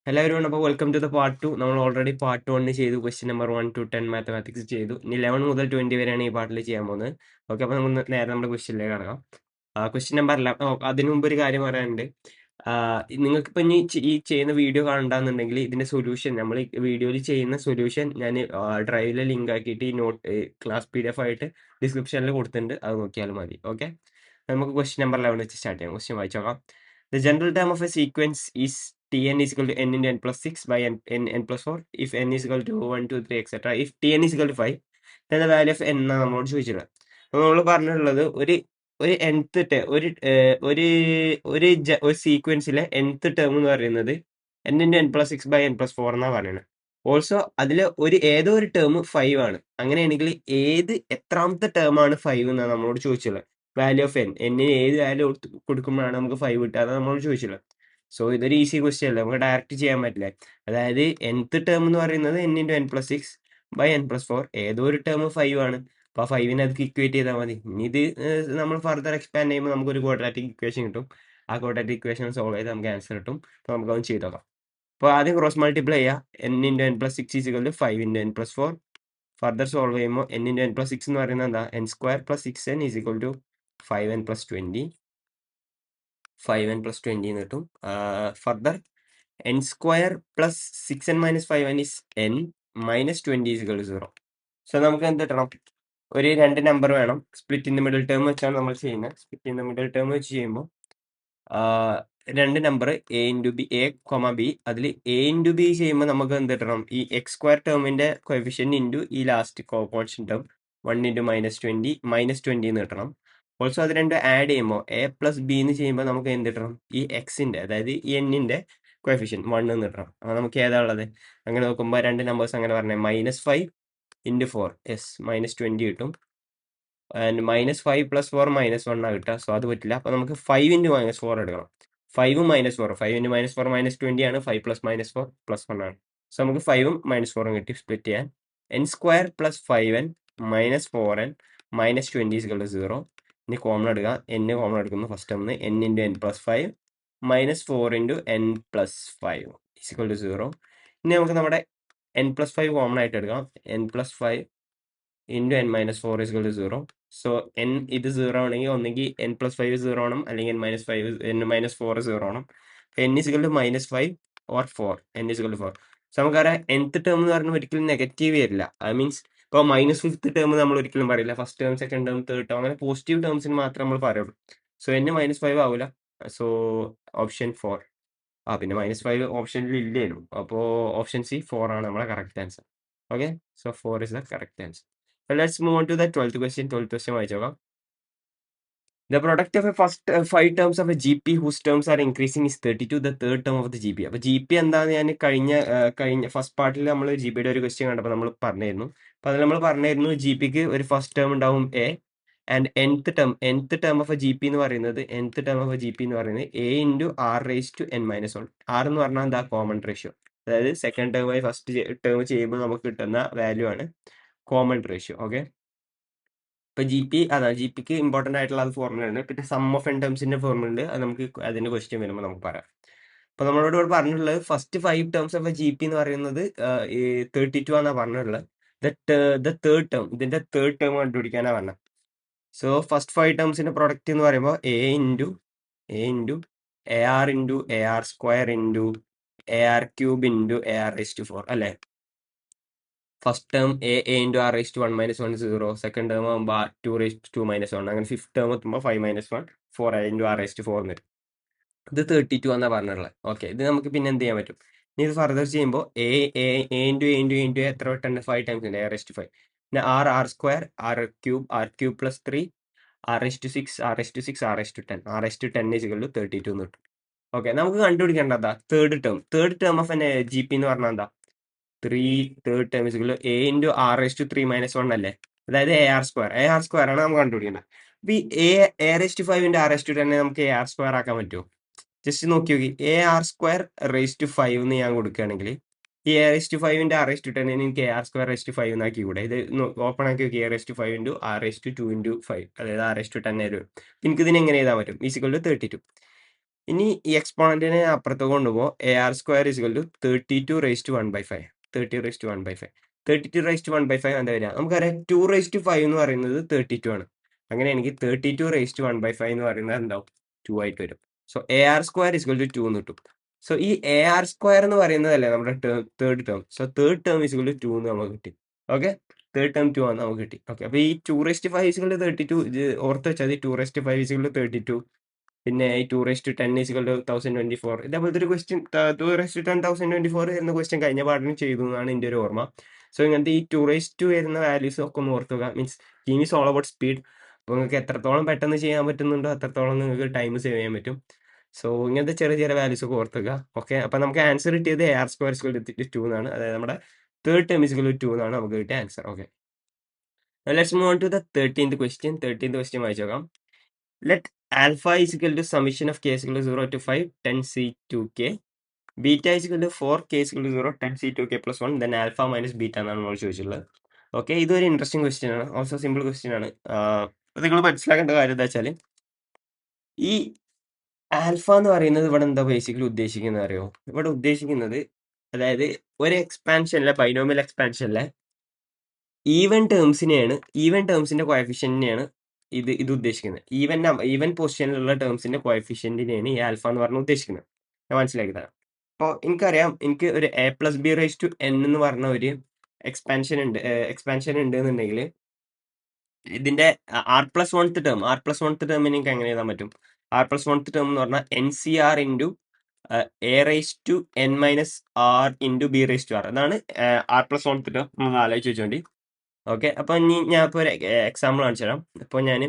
Hello everyone, അപ്പോൾ welcome to the part 2. നമ്മൾ already part 1 ചെയ്തു. ക്വസ്റ്റ്യൻ നമ്പർ 1 to 10 മാത്തമാറ്റിക്സ് ചെയ്തു. ഇനി 11 മുതൽ 20 വരെയാണ് ഈ പാർട്ടിൽ ചെയ്യാൻ പോകുന്നത്. ഓക്കെ, അപ്പോൾ നമ്മൾ നേരെ നമ്മുടെ ക്വസ്റ്റ്യനിലേക്ക് കടക്കാം. Question number 11. അതിനു മുമ്പ് ഒരു കാര്യം പറയാനുണ്ട്. നിങ്ങൾക്കിപ്പോൾ ഇനി ഈ ചെയ്യുന്ന വീഡിയോ കാണണ്ടെന്നുണ്ടെങ്കിൽ ഇതിന്റെ സൊല്യൂഷൻ, നമ്മൾ ഈ വീഡിയോയിൽ ചെയ്യുന്ന സൊല്യൂഷൻ ഞാൻ ഡ്രൈവിലെ ലിങ്ക് ആക്കിയിട്ട് ഈ നോട്ട് ക്ലാസ് PDF ആയിട്ട് ഡിസ്ക്രിപ്ഷനിൽ കൊടുത്തിട്ടുണ്ട്. അത് നോക്കിയാലും മതി. ഓക്കെ, നമുക്ക് ക്വസ്റ്റ്യൻ നമ്പർ 11 വെച്ച് സ്റ്റാർട്ട് ചെയ്യാം. ക്വസ്റ്റ്യൻ വായിച്ചു നോക്കാം. The general term of a sequence is Tn is equal to n into n plus 6 by n plus 4 if n is equal to 1, 2, 3, etc. If Tn is equal to 5, then the value of n എന്നാണ് നമ്മളോട് ചോദിച്ചിട്ടുള്ളത്. അപ്പോൾ നമ്മൾ പറഞ്ഞിട്ടുള്ളത് ഒരു nth ഒരു സീക്വൻസിലെ nth term എന്ന് പറയുന്നത് n into n plus 6 by n plus 4 എന്നാണ് പറയുന്നത്. ഓൾസോ അതിൽ ഏതോ ഒരു ടേം 5 ആണ്. അങ്ങനെയാണെങ്കിൽ എത്രാമത്തെ ടേം ആണ് 5 എന്നാണ് നമ്മളോട് ചോദിച്ചുള്ളത്. വാല്യൂ ഓഫ് എന്നിന് ഏത് വാല്യൂ കൊടുക്കുമ്പോഴാണ് നമുക്ക് 5 കിട്ടുക, അത് നമ്മളോട് ചോദിച്ചുള്ളത്. സോ ഇതൊരു ഈസി ക്വസ്റ്റ്യൻ അല്ലേ, നമുക്ക് ഡയറക്റ്റ് ചെയ്യാൻ പറ്റില്ല. അതായത് nth ടേം എന്ന് പറയുന്നത് n into n plus 6 by n plus 4, ഏതോ ഒരു ടേം 5 ആണ്. അപ്പോൾ ആ 5നെ അത് ഇക്വേറ്റ് ചെയ്താൽ മതി. ഇനി ഇത് നമ്മൾ ഫർദർ എക്സ്പാൻഡ് ചെയ്യുമ്പോൾ നമുക്കൊരു ക്വാഡ്രാറ്റിക് ഇക്വേഷൻ കിട്ടും. ആ ക്വാഡ്രാറ്റിക് ഇക്വേഷൻ സോൾവ് ചെയ്ത് നമുക്ക് ആൻസർ കിട്ടും. അപ്പോൾ നമുക്കതൊന്ന് ചെയ്ത് നോക്കാം. അപ്പോൾ ആദ്യം ക്രോസ് മൾട്ടിപ്ലൈ ചെയ്യുക. n into n plus 6 is equal to 5 into n plus 4. Further solve ചെയ്യുമ്പോൾ n into n plus 6 എന്ന് പറയുന്നത് എന്താ, n square plus 6n is equal to 5n plus 20. 5n plus 20 എന്ന് കിട്ടും. Further n square plus 6n minus 5n is n minus 20 is equal to 0. So നമുക്ക് എന്ത് കിട്ടണം, ഒരു രണ്ട് നമ്പർ വേണം. Split in the middle term വെച്ചാണ് നമ്മൾ ചെയ്യുന്നത്. Split in the middle term വെച്ച് ചെയ്യുമ്പോൾ രണ്ട് number A into B, A comma B. അതിൽ എ ഇൻറ്റു ബി ചെയ്യുമ്പോൾ നമുക്ക് എന്ത് കിട്ടണം, ഈ എക്സ് സ്ക്വയർ ടേമിന്റെ കോഎഫിഷ്യന്റ് ഇൻറ്റു ഈ ലാസ്റ്റ് കോൺസ്റ്റന്റ് ടേം 1 ഇൻറ്റു -20 എന്ന് കിട്ടണം. ഓൾസോ അത് രണ്ട് ആഡ് ചെയ്യുമ്പോൾ എ പ്ലസ് ബി എന്ന് ചെയ്യുമ്പോൾ നമുക്ക് എന്ത് കിട്ടണം, ഈ എക്സിന്റെ അതായത് ഈ എന്നിന്റെ കോഎഫിഷ്യന്റ് 1 എന്ന് കിട്ടണം. അപ്പോൾ നമുക്ക് ഏതാ ഉള്ളത്, അങ്ങനെ നോക്കുമ്പോൾ രണ്ട് നമ്പേഴ്സ് അങ്ങനെ പറഞ്ഞത് -5 ഇൻറ്റു 4, യെസ് -20 കിട്ടും. ആൻഡ് -5 + 4 -1 ആണ് കിട്ടുക. സോ അത് പറ്റില്ല. അപ്പോൾ നമുക്ക് 5 ഇൻറ്റു -4 എടുക്കണം. 5 -4, 5 ഇൻറ്റു -4 -20 ആണ്. 5 + -4 +1 ആണ്. സോ നമുക്ക് 5ഉം -4ഉം കിട്ടി. സ്പ്ലിറ്റ് ചെയ്യാൻ n square plus 5n minus 4n minus 20 is equal to 0. ഇനി കോമൺ എടുക്കുക. n കോമൺ എടുക്കുന്നു ഫസ്റ്റ് ടേമിന്. n into n plus 5 minus 4 into n plus 5 is equal to 0. ഇനി നമുക്ക് നമ്മുടെ n പ്ലസ് 5 കോമൺ ആയിട്ട് എടുക്കാം. n plus 5 into n minus 4 is equal to 0. So n ഇത് 0 ആണെങ്കിൽ ഒന്നെങ്കിൽ n പ്ലസ് 5 0 ആവണം, അല്ലെങ്കിൽ n മൈനസ് 4 0 ആവണം. n is equal to -5 or 4. n is equal to 4. So നമുക്കറിയാം nth ടേം എന്ന് പറഞ്ഞാൽ ഒരിക്കലും നെഗറ്റീവ് വരില്ല. അത് മീൻസ് ഇപ്പോൾ -5th ടേം നമ്മൾ ഒരിക്കലും പറയില്ല. First term, second term, third term, അങ്ങനെ പോസിറ്റീവ് ടേംസിന് മാത്രമേ നമ്മൾ പറയുള്ളൂ. സോ n -5 ആവില്ല. So option 4. പിന്നെ -5 ഓപ്ഷനിൽ ഇല്ലേലും, അപ്പോൾ ഓപ്ഷൻ സി 4 ആണ് നമ്മളെ correct answer. Okay, so 4 is the correct answer. So let's move on to the 12th question. 12th question വായിച്ചു നോക്കാം. The product of a first 5 terms of a GP whose terms are increasing is 32, the third term of the GP. അപ്പോൾ GP എന്താണെന്ന് ഞാൻ കഴിഞ്ഞ first പാർട്ടിൽ നമ്മൾ GPയുടെ ഒരു question കണ്ടപ്പോൾ നമ്മൾ പറഞ്ഞിരുന്നു. അപ്പോൾ അതിൽ നമ്മൾ പറഞ്ഞിരുന്നു GPക്ക് ഒരു ഫസ്റ്റ് ടേം ഉണ്ടാവും a, and nth term of a GP എന്ന് പറയുന്നത് a into r raise to n minus 1. r എന്ന് പറഞ്ഞാൽ എന്താ, കോമൺ റേഷ്യോ. അതായത് സെക്കൻഡ് ടേമായി ഫസ്റ്റ് ടേം ചെയ്യുമ്പോൾ നമുക്ക് കിട്ടുന്ന വാല്യൂ ആണ് കോമൺ റേഷ്യോ. ഓക്കെ, ഇപ്പൊ ജിപിക്ക് ഇമ്പോർട്ടന്റ് ആയിട്ടുള്ള അത് ഫോർമുല ഉണ്ട്. പിന്നെ സം ഓഫ് n ടേംസിന്റെ ഫോർമുല ഉണ്ട്. അത് നമുക്ക് അതിന്റെ ക്വസ്റ്റ്യൻ വരുമ്പോൾ നമുക്ക് പറയാം. അപ്പൊ നമ്മളോട് ഇവിടെ പറഞ്ഞിട്ടുള്ളത് ഫസ്റ്റ് 5 ടേംസ് ഓഫ് GP എന്ന് പറയുന്നത് 32 ആണ് പറഞ്ഞിട്ടുള്ളത്. ദ തേർഡ് ടേം, ഇതിന്റെ തേർഡ് ടേം കണ്ടുപിടിക്കാനാണ് പറഞ്ഞത്. സോ ഫസ്റ്റ് 5 ടേംസിന്റെ പ്രൊഡക്റ്റ് എന്ന് പറയുമ്പോൾ a into AR into AR square into AR cube into AR raise to 4 അല്ലേ. First term a into R raise to 1 minus 1 0. Second term ആകുമ്പോൾ r 2 raise to 2 minus 1. അങ്ങനെ fifth term എത്തുമ്പോൾ 5 minus 1 4 into R raise to 4 എന്ന് വരും. ഇത് 32 എന്നാണ് പറഞ്ഞിട്ടുള്ളത്. Okay, ഇത് നമുക്ക് പിന്നെ എന്ത് ചെയ്യാൻ പറ്റും, ഇനി ഇത് ഫർദർ ചെയ്യുമ്പോൾ എ എത്ര വട്ടുണ്ട്, 5 ടൈംസ് ഉണ്ട്, എ റേസ് ടു 5. പിന്നെ R square R cube plus 3 R raise to 6 R raise to 10 R raise to 10 is equal to 32 എന്ന് കിട്ടും. ഓക്കെ, നമുക്ക് കണ്ടുപിടിക്കേണ്ടതാ third term of an GP എന്ന് പറഞ്ഞാൽ എന്താ, third term is A into R raise to 3 minus 1 അല്ലേ. അതായത് AR square ആണ് നമുക്ക് കണ്ടുപിടിക്കേണ്ടത്. അപ്പൊ ഈ a raise to 5 into R raise to 10 നമുക്ക് AR സ്ക്വയർ ആക്കാൻ പറ്റുമോ? ജസ്റ്റ് നോക്കി നോക്കി. AR സ്ക്വയർ റേസ് ടു 5 എന്ന് ഞാൻ കൊടുക്കുകയാണെങ്കിൽ ഈ a raise to 5 into R raise to 10 എനിക്ക് AR സ്ക്വയർ റേസ് ടു 5 എന്നാക്കി കൂടെ. ഇത് ഓപ്പൺ ആക്കി നോക്കി. A raise to 5 into R raise to 2 into 5, അതായത് ആർ റേസ് ടു 10 ആയിട്ട് വരും. എനിക്ക് ഇതിനെ എങ്ങനെ എഴുതാൻ പറ്റും, ഈസിക്വൽ ടു 32. ഇനി ഈ എക്സ്പോണന്റിനെ അപ്പുറത്തേക്ക് കൊണ്ടുപോകുമ്പോൾ AR² = 32^1/5. 30^1/5. 32^1/5 എന്താ വരിക? നമുക്കറിയാം 2^5 എന്ന് പറയുന്നത് 32 ആണ്. അങ്ങനെയാണെങ്കിൽ 32^1/5 എന്ന് പറയുന്നത് എന്താവും? 2 ആയിട്ട് വരും. സോ AR² = 2 എന്ന് കിട്ടും. സോ ഈ AR² എന്ന് പറയുന്നതല്ലേ നമ്മുടെ third term. So third term = 2 എന്ന് നമുക്ക് കിട്ടി. ഓക്കെ, തേർഡ് ടേം 2 ആണ് നമുക്ക് കിട്ടി. ഓക്കെ, അപ്പോൾ ഈ 2^5 = 32 ഓർത്ത് വെച്ചാൽ 2^5 = 32. പിന്നെ ഈ 2^10 = 1024. ഇതേപോലത്തെ ഒരു ക്വസ്റ്റ്യൻ 2^10 1024 എന്ന ക്വസ്റ്റ്യൻ കഴിഞ്ഞ പാഠം ചെയ്തു എന്നാണ് എൻ്റെ ഒരു ഓർമ്മ. സോ ഇങ്ങനത്തെ ഈ 2 വരുന്ന വാല്യൂസ് ഒക്കെ ഒന്ന് ഓർത്തുക. Means game is all about speed. അപ്പോൾ നിങ്ങൾക്ക് എത്രത്തോളം പെട്ടെന്ന് ചെയ്യാൻ പറ്റുന്നുണ്ടോ അത്രത്തോളം നിങ്ങൾക്ക് ടൈം സേവ് ചെയ്യാൻ പറ്റും. സോ ഇങ്ങനത്തെ ചെറിയ ചെറിയ വാല്യൂസ് ഒക്കെ ഓർത്തുക. ഓക്കെ, അപ്പോൾ നമുക്ക് ആൻസർ കിട്ടിയത് AR² = 2 എന്നാണ്. അതായത് നമ്മുടെ തേർഡ് ടേം = 2 എന്നാണ് നമുക്ക് കിട്ടിയ answer. Okay, let's move on to the 13th question. 13th question വായിച്ചു നോക്കാം. Let alpha is equal to summation of k is equal to 0 to 5 10c2k. Beta is equal to 4k is equal to 0 10c2k plus 1. Then alpha minus beta എന്നാണ് നമ്മൾ ചോദിച്ചിട്ടുള്ളത്. Okay, ഇതൊരു interesting question ആണ്. Also simple question ആണ്. നിങ്ങൾ മനസ്സിലാക്കേണ്ട കാര്യം എന്താ വെച്ചാൽ ഈ ആൽഫ എന്ന് പറയുന്നത് ഇവിടെ എന്താ ബേസിക്കലി ഉദ്ദേശിക്കുന്നത് അറിയോ? ഇവിടെ ഉദ്ദേശിക്കുന്നത് അതായത് ഒരു എക്സ്പാൻഷനിലെ ബൈനോമിയൽ എക്സ്പാൻഷനിലെ ഈവൻ ടേംസിന്റെ കോഎഫിഷ്യന്റിനെയാണ് ഇത് ഉദ്ദേശിക്കുന്നത്. ഈവൻ പൊസിഷനിലുള്ള ടേംസിന്റെ കോഎഫിഷ്യന്റിനെയാണ് ഈ ആൽഫ എന്ന് പറഞ്ഞ് ഉദ്ദേശിക്കുന്നത്. ഞാൻ മനസ്സിലാക്കി തരാം. അപ്പോൾ എനിക്കറിയാം, എനിക്ക് ഒരു a+b⁻n എന്ന് പറഞ്ഞ ഒരു എക്സ്പാൻഷൻ ഉണ്ട് എന്നുണ്ടെങ്കിൽ ഇതിന്റെ r+1th ടേമിന് എനിക്ക് എങ്ങനെ എഴുതാൻ പറ്റും? r+1th ടേം എന്ന് പറഞ്ഞാൽ NCR into a⁻n−r into b⁻r. അതാണ് r+1th ടേം. നമ്മൾ ആലോചിച്ച് വെച്ചോണ്ടി. ഓക്കെ, അപ്പോൾ ഇനി ഞാൻ ഇപ്പോൾ ഒരു എക്സാമ്പിൾ കാണിച്ചു തരാം. ഇപ്പോൾ ഞാൻ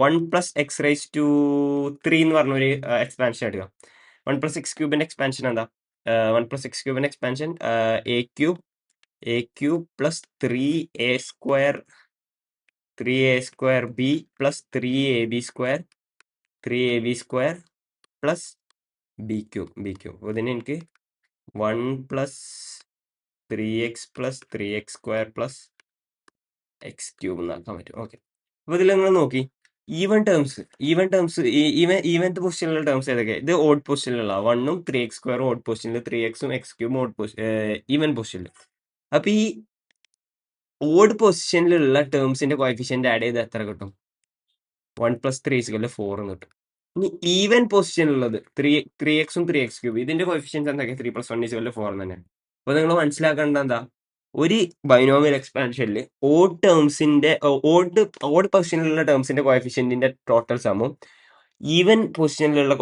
1+x⁻³ എന്ന് പറഞ്ഞൊരു എക്സ്പാൻഷൻ എടുക്കാം. 1+x³ എക്സ്പാൻഷൻ എന്താ? 1+x³ expansion a³ plus 3a² b plus 3ab² plus b³ ഇതിന് എനിക്ക് 1+3x plus 3x² plus x³ എന്നാക്കാൻ പറ്റും. ഓക്കെ, അപ്പോൾ ഇതിൽ നിങ്ങൾ നോക്കി ഈവൻത്ത് പൊസിഷനിലുള്ള ടേംസ് ഏതൊക്കെ? ഇത് ഓഡ് പൊസിഷനിലുള്ള 1ഉം 3x² ഓഡ് പൊസിഷനിൽ, 3xഉം x³ ഈവൻ പൊസിഷനിൽ. അപ്പൊ ഈ ഓഡ് പൊസിഷനിലുള്ള ടേംസിന്റെ കോഎഫിഷ്യന്റ് ആഡ് ചെയ്ത് എത്ര കിട്ടും? 1+3 = 4 എന്ന് കിട്ടും. ഇനി ഈവൻ പൊസിഷനിലുള്ളത് 3xഉം 3x³ ഇതിന്റെ കോഎഫിഷ്യൻസ് എന്തൊക്കെ? 3+1 = 4 തന്നെയാണ്. അപ്പൊ നിങ്ങൾ മനസ്സിലാക്കേണ്ട എന്താ? ഒരു ബൈനോമിയൽ എക്സ്പാൻഷനിൽ ഓഡ് പൊസിഷനിലുള്ള ടേംസിന്റെ കോഎഫിഷ്യന്റിന്റെ ടോട്ടൽ സമം ഈവൻ പൊസിഷനിലുള്ള